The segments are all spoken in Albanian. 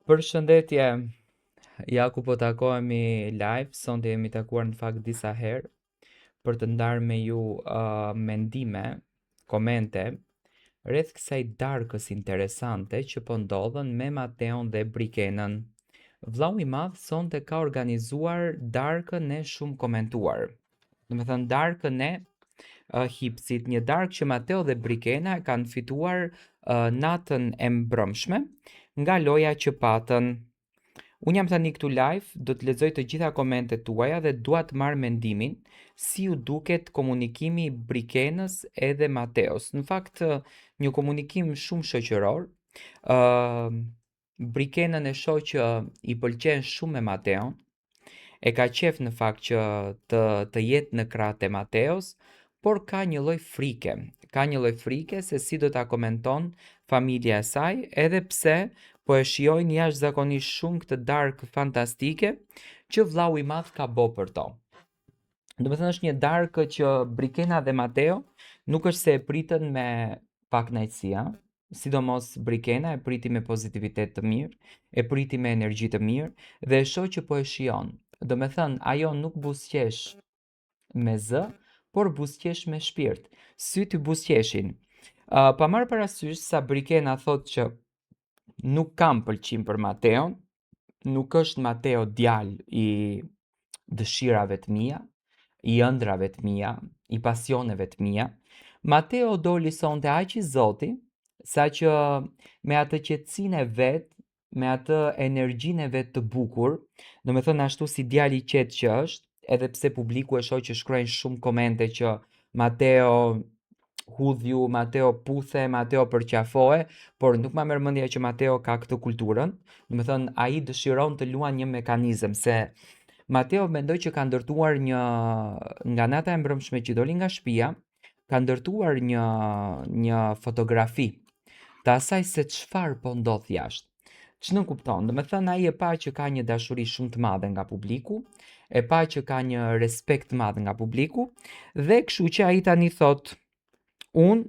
Përshëndetje, ja ku po takohemi live, sonte jemi takuar në fakt disa herë për të ndarë me ju mendime, komente, rreth kësaj darkës interesante që po ndodhen me Mateon dhe Brikenën. Vllau i madh sonte ka organizuar darkën e shumë komentuar. Do të thënë darkën e Hipsit, një darkë që Mateo dhe Brikena e kanë fituar natën e mbrëmshme nga loja që patën. Unë jam tani këtu live, do të lexoj të gjitha komentet tuaja dhe dua të marr mendimin si ju duket komunikimi i Brikenës edhe Mateos. Në fakt, një komunikim shumë shoqëror. Brikenën e shoh që i pëlqen shumë me Mateon, e ka qef në fakt që të jetë në krahët e Mateos, por ka një lloj frike. Ka një lloj frike se si do ta komenton familja e saj, edhe pse po e shijojnë jashtëzakonisht shumë këtë darkë fantastike që vllau i madh ka bë për to. Do të thënë është një darkë që Brikena dhe Mateo nuk është se e pritën me pakënaqësi, sidomos Brikena e priti me pozitivitet të mirë, e priti me energji të mirë dhe e shoh që po e shijon. Do me thënë, ajo nuk buzëqesh me zë, por buzëqesh me shpirt. Syt i buzëqeshin. Pa marrë parasysh sa Brikena thot që nuk kam pëlqim për Mateon, nuk është Mateo djalë i dëshirave të mia, i ëndrave të mia, i pasioneve të mia. Mateo doli sonte aq i zoti, sa që me atë qetësinë e vet, me atë energjinë e vet të bukur, do me thënë ashtu si djali i qetë që është, edhe pse publiku e shoh që shkruajnë shumë komente që Mateo hudhju, Mateo puthe, Mateo përqafohe, por nuk ma merr mendja që Mateo ka këtë kulturën. Do me thënë ai dëshiron të luan një mekanizëm se Mateo mendoj që ka ndërtuar nga nata e mbrëmshme që doli nga shtëpia, ka ndërtuar një fotografi të asaj se çfarë po ndodh jashtë. Ç'në kupton? Do me thënë ai e pa që ka një dashuri shumë të madhe nga publiku, e pa që ka një respekt të madh nga publiku dhe kështu që ai tani thot unë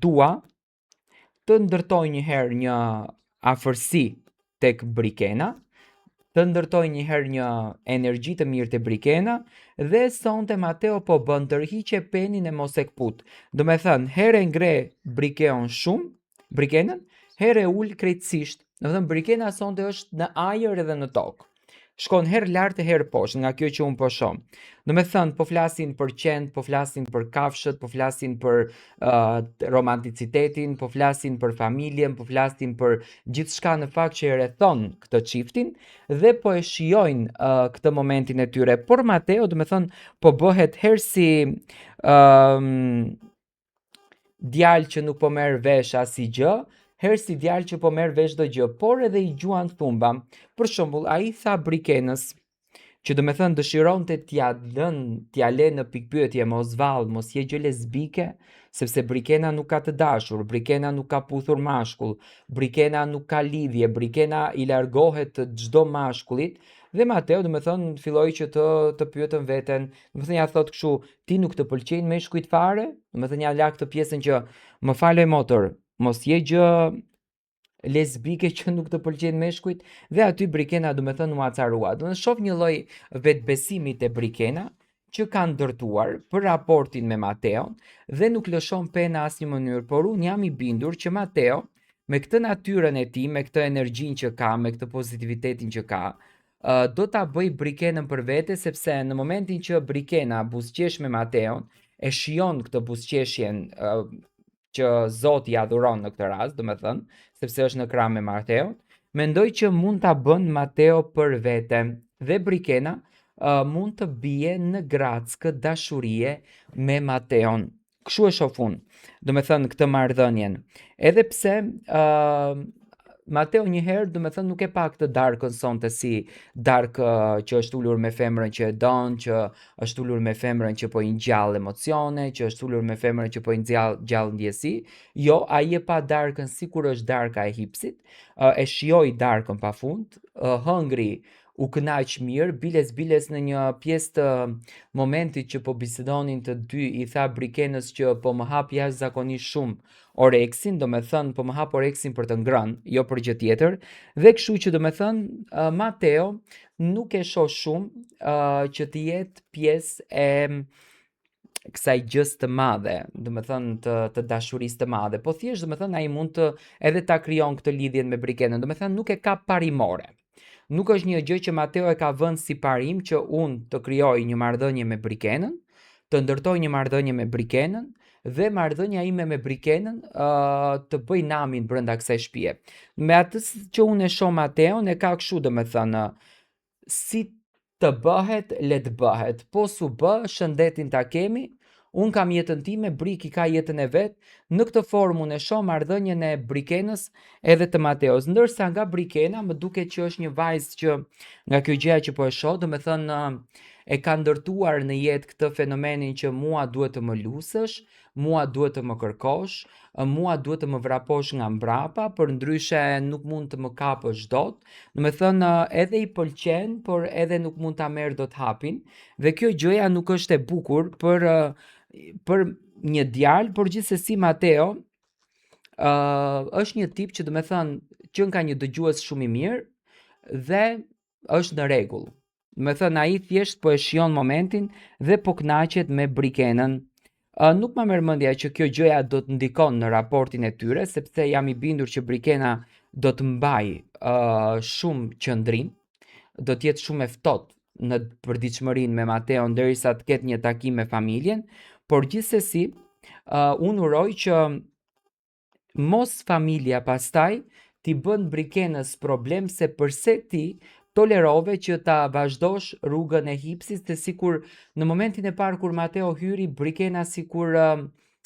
dua të ndërtoj një herë një afërsi tek Brikena, të ndërtoj një herë një energji të mirë te Brikena dhe sonte Mateo po bën tërhiqe penin e mos e kput. Do me thënë, here ngre Brikenën, here ul krejtësisht. Do me thënë, Brikena sonte është në ajër edhe në tokë. Shkon herë lart e herë poshtë nga kjo që unë po shoh. Do me thënë, po flasin për qend, po flasin për kafshët, po flasin për romanticitetin, po flasin për familjen, po flasin për gjithçka në fakt që e rrethon këtë çiftin dhe po e shijojnë këtë momentin e tyre. Por Mateo, do me thënë, po bëhet herë si djalë që nuk po merr vesh asgjë, herë si djalë që po merr vesh çdo gjë, por edhe i gjuan thumba. Për shembull, ai tha Brikenës që do me thënë dëshironte t'ja le në pikpyetje mos vallë, mos je gjë lesbike, sepse Brikena nuk ka të dashur, Brikena nuk ka puthur mashkull, Brikena nuk ka lidhje, Brikena i largohet të çdo mashkullit. Dhe Mateo, do me thënë, filloi që të pyetën veten, do me thënë ja thot kështu, ti nuk të pëlqejnë meshkujt fare? Do me thënë ja la këtë pjesën që më faloj motor, mos je gjë lesbike që nuk të pëlqejnë meshkujt dhe aty Brikena do me thënë u acarua. Do të shoh një lloj vetbesimi te Brikena që ka ndërtuar për raportin me Mateon dhe nuk lëshon penë në asnjë mënyrë, por unë jam i bindur që Mateo me këtë natyrën e tij, me këtë energjinë që ka, me këtë pozitivitetin që ka, do ta bëj Brikenën për vete, sepse në momentin që Brikena buzëqesh me Mateon, e shijon këtë buzëqeshjen që Zoti adhuron në këtë rast, do me thënë, sepse është në krah me Mateon, mendoj që mund ta bën Mateo për vete dhe Brikena mund të bie në grackë dashurie me Mateon. Kështu e shoh unë, do me thënë këtë marrëdhënien. Edhe pse Mateo një herë, do me thënë, nuk e pa këtë darkën sonte si darkë që është ulur me femrën që e don, që është ulur me femrën që po i ngjall emocione, që është ulur me femrën që po i ngjall ndjesi. Jo, ai e pa darkën sikur është darka e Hipsit, e shijoi darkën pafund, hëngri u kënaq mirë, biles në një pjesë të momentit që po bisedonin të dy, i tha Brikenës që po më hap jashtëzakonisht shumë oreksin, do me thënë po më hap oreksin për të ngrënë, jo për gjë tjetër, dhe kështu që do me thënë Mateo nuk e shoh shumë që të jetë pjesë e kësaj gjës të madhe, do me thënë të dashurisë të madhe, po thjesht do me thënë ai mund të edhe ta krijon këtë lidhjen me Brikenën, do me thënë nuk e ka parimore. Nuk është një gjë që Mateo e ka vënë si parim që unë të krijoj një marrëdhënie me Brikenën, të ndërtoj një marrëdhënie me Brikenën dhe marrëdhënia ime me Brikenën të bëj namin brenda kësaj shtëpie. Me atë që unë e shoh Mateon e ka kështu do me thënë si të bëhet, le të bëhet, po su bë, shëndetin ta kemi, unë kam jetën time, Briki ka jetën e vet, në këtë formë unë e shoh marrëdhënien e Brikenës edhe të Mateos, ndërsa nga Brikena më duket që është një vajzë që nga kjo gjëja që po e shoh, do me thënë e ka ndërtuar në jetë këtë fenomenin që mua duhet të më lusësh, mua duhet të më kërkosh, mua duhet të më vraposh nga mbrapa, për ndryshe nuk mund të më kapësh dot. Do me thënë edhe i pëlqen, por edhe nuk mund ta merr dot hapin, dhe kjo gjëja nuk është e bukur për një djalë, por gjithsesi Mateo është një tip që do me thënë që ka një dëgjues shumë i mirë dhe është në rregull. Do me thënë ai thjesht po e shijon momentin dhe po kënaqet me Brikenën. Nuk më merr mendja që kjo gjëja do të ndikon në raportin e tyre, sepse jam i bindur që Brikena do të mbaj shumë qëndrim, do të jetë shumë e ftohtë në përditshmërinë me Mateon derisa të ketë një takim me familjen, por gjithsesi unë uroj që mos familja pastaj ti bën Brikenës problem se përse ti tolerove që ta vazhdosh rrugën e hipsit, se sikur në momentin e parë kur Mateo hyri, Brikena sikur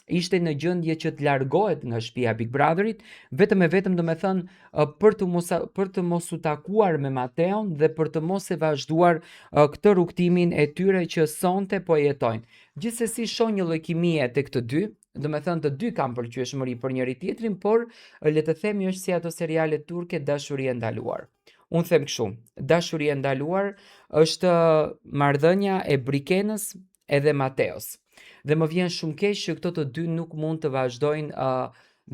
ishte në gjendje që të largohet nga shtëpia e Big Brotherit, vetëm e vetëm do me thënë për të mos u takuar me Mateon dhe për të mos e vazhduar këtë rrugtimin e tyre që sonte po jetojnë. Gjithsesi shoh një lloj kimie tek të dy, do me thënë të dy kanë pëlqyeshmëri për njëri tjetrin, por le të themi është si ato seriale turke Dashuria e ndaluar. Unë them kështu, Dashuria e ndaluar është marrëdhënia e Brikenës edhe Mateos. Dhe më vjen shumë keq që këto të dy nuk mund të vazhdojnë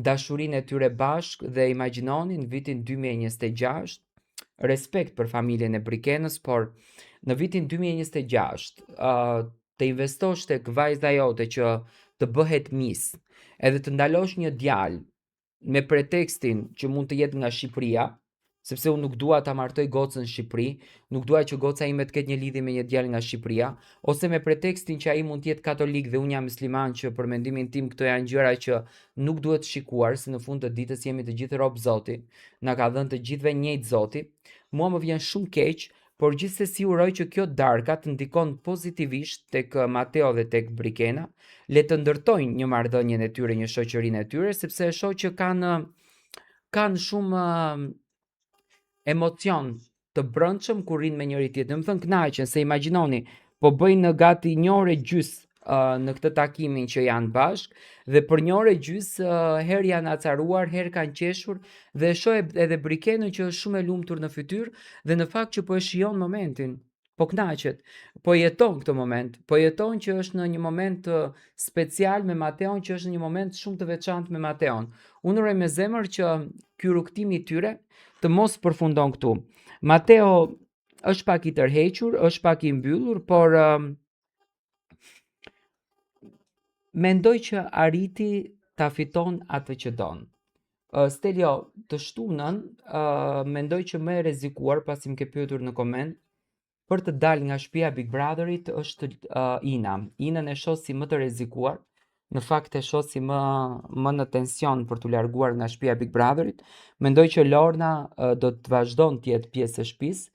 dashurinë e tyre bashkë dhe imagjinoni në vitin 2026, respekt për familjen e Brikenës, por në vitin 2026 të investosh tek vajza jote që të bëhet mis, edhe të ndalosh një djalë me pretekstin që mund të jetë nga Shqipëria, sepse unë nuk dua ta martoj gocën në Shqipëri, nuk dua që goca ime të ketë një lidhje me një djalë nga Shqipëria, ose me pretekstin që ai mund të jetë katolik dhe unë jam musliman, që për mendimin tim këto janë gjëra që nuk duhet shikuar, se në fund të ditës jemi të gjithë rob Zoti, na ka dhënë të gjithëve njëjtë Zoti. Mua më vjen shumë keq, por gjithsesi uroj që kjo darka të ndikon pozitivisht tek Mateo dhe tek Brikena, le të ndërtojnë një marrëdhënien e tyre, një shoqërinë e tyre, sepse e shoh që kanë shumë emocion të brendshëm kur rinë me njëri tjetrin. Më thënë kënaqen, se imagjinoni, po bëjnë gati 1 orë gjys në këtë takimin që janë bashk, dhe për 1 orë gjys herë janë acaruar, herë kanë qeshur, dhe shoh edhe Brikenën që është shumë e lumtur në fytyrë dhe në fakt që po e shijon momentin. Po kënaqet, po jeton këtë moment, po jeton që është në një moment special me Mateon, që është në një moment shumë të veçantë me Mateon. Unë uroj me zemër që ky rrugtim i tyre të mos përfundon këtu. Mateo është pak i tërhequr, është pak i mbyllur, por mendoj që arriti ta fiton atë që don. Stelio, të shtunën mendoj që më e rrezikuar, pasi më ke pyetur në koment, për të dalë nga shtëpia e Big Brotherit është Ina. Inën e shoh si më të rrezikuar, në fakt e shoh si më në tension për t'u larguar nga shtëpia e Big Brotherit. Mendoj që Lorna do të vazhdon të jetë pjesë e shtëpisë,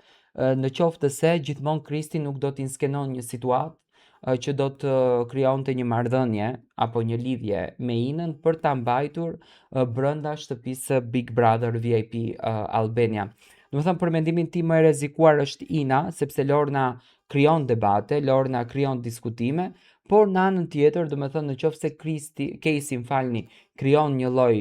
në qoftë se gjithmonë Kristi nuk do t'i skenon një situatë që do të krijonte një marrëdhënie apo një lidhje me Inën për ta mbajtur brenda shtëpisë Big Brother VIP Albania. Do të thënë, për mendimin tim më e rrezikuar është Ina, sepse Lorna krijon debate, Lorna krijon diskutime, por në anën tjetër, do me thënë në qoftë se Casey, më falni, krijon një lloj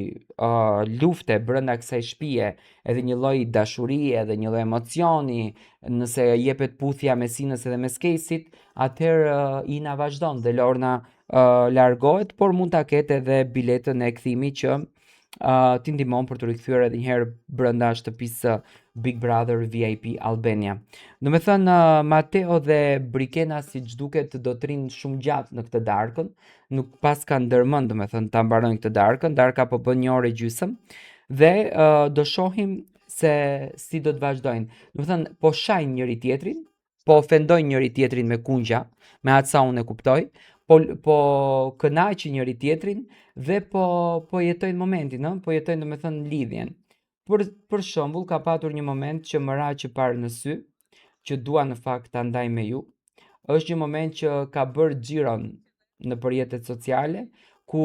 lufte brenda kësaj shtëpie, edhe një lloj dashurie, edhe një lloj emocioni, nëse jepet puthja mes Inës edhe mes Caseyt, atëherë Ina vazhdon dhe Lorna largohet, por mund ta ketë edhe biletën e kthimit që t'i ndihmon për të rikthyer edhe një herë brenda shtëpisë Big Brother VIP Albania. Do me thënë, Mateo dhe Brikena si që duket do të rinë shumë gjatë në këtë darkën, nuk pas ka ndërmend do me thënë ta mbarojnë këtë darkën, darka po bën 1 orë e gjysmë dhe do shohim se si do të vazhdojnë. Do me thënë, po shajnë njëri tjetrin, po ofendojnë njëri tjetrin me kungja, me atë sa unë e kuptoj, po kënaqin njëri tjetrin dhe po jetojnë momentin, po jetojnë do me thënë lidhjen. Për shembull, ka patur një moment që më ra që parë në sy, që dua në fakt ta ndaj me ju. Është një moment që ka bërë xhiron në rrjetet sociale, ku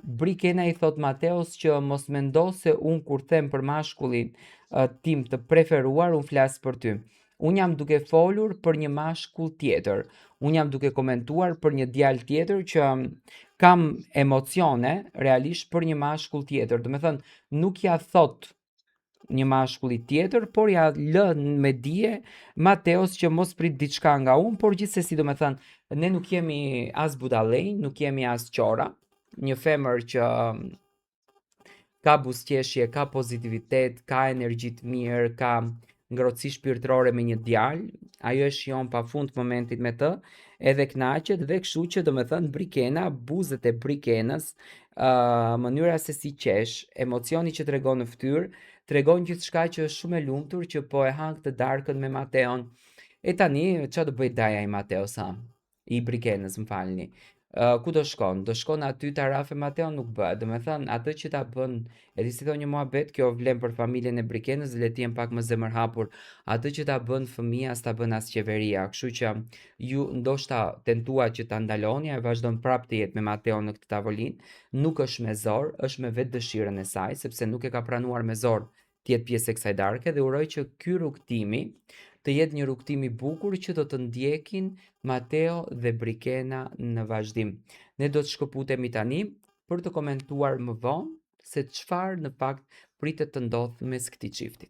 Brikena i thot Mateos që mos mendo se unë kur them për mashkullin tim të preferuar, unë flas për ty. Unë jam duke folur për një mashkull tjetër. Unë jam duke komentuar për një djalë tjetër që kam emocione realisht për një mashkull tjetër. Do me thënë, nuk ja thot një mashkulli tjetër, por ja lë me dije Mateos që mos prit diçka nga unë, por gjithsesi do me thënë, ne nuk jemi as budallëj, nuk jemi as qora, një femër që ka buzëqeshje, ka pozitivitet, ka energji të mirë, ka ngrohtësi shpirtërore me një djalë, ajo e shijon pafund momentin me të, edhe kënaqet dhe kështu që do me thënë Brikena, buzët e Brikenës, mënyra se si qesh, emocioni që tregon në fytyrë, tregon gjithçka që është shumë e lumtur që po e han këtë darkën me Mateon. E tani, çfarë do bëj Daja i Mateos, i Brikenës, më falni. Ku do shkon? Do shkon aty ta rafe Mateon? Nuk bëhet. Do me thënë, atë që ta bën, e di si thonë një muhabet, kjo vlen për familjen e Brikenës dhe le të jem pak më zemërhapur. Atë që ta bën fëmia, s'ta bën as qeveria. Kështu që ju ndoshta tentuat që ta ndaloni, ai vazhdon prapë të jetë me Mateon në këtë tavolinë. Nuk është me zor, është me vetë dëshirën e saj, sepse nuk e ka pranuar me zor të jetë pjesë e kësaj darke dhe uroj që ky rrugtimi të jetë një rrugtim i bukur që do të ndjekin Mateo dhe Brikena në vazhdim. Ne do të shkëputemi tani për të komentuar më vonë se çfarë në fakt pritet të ndodhë mes këtij çifti.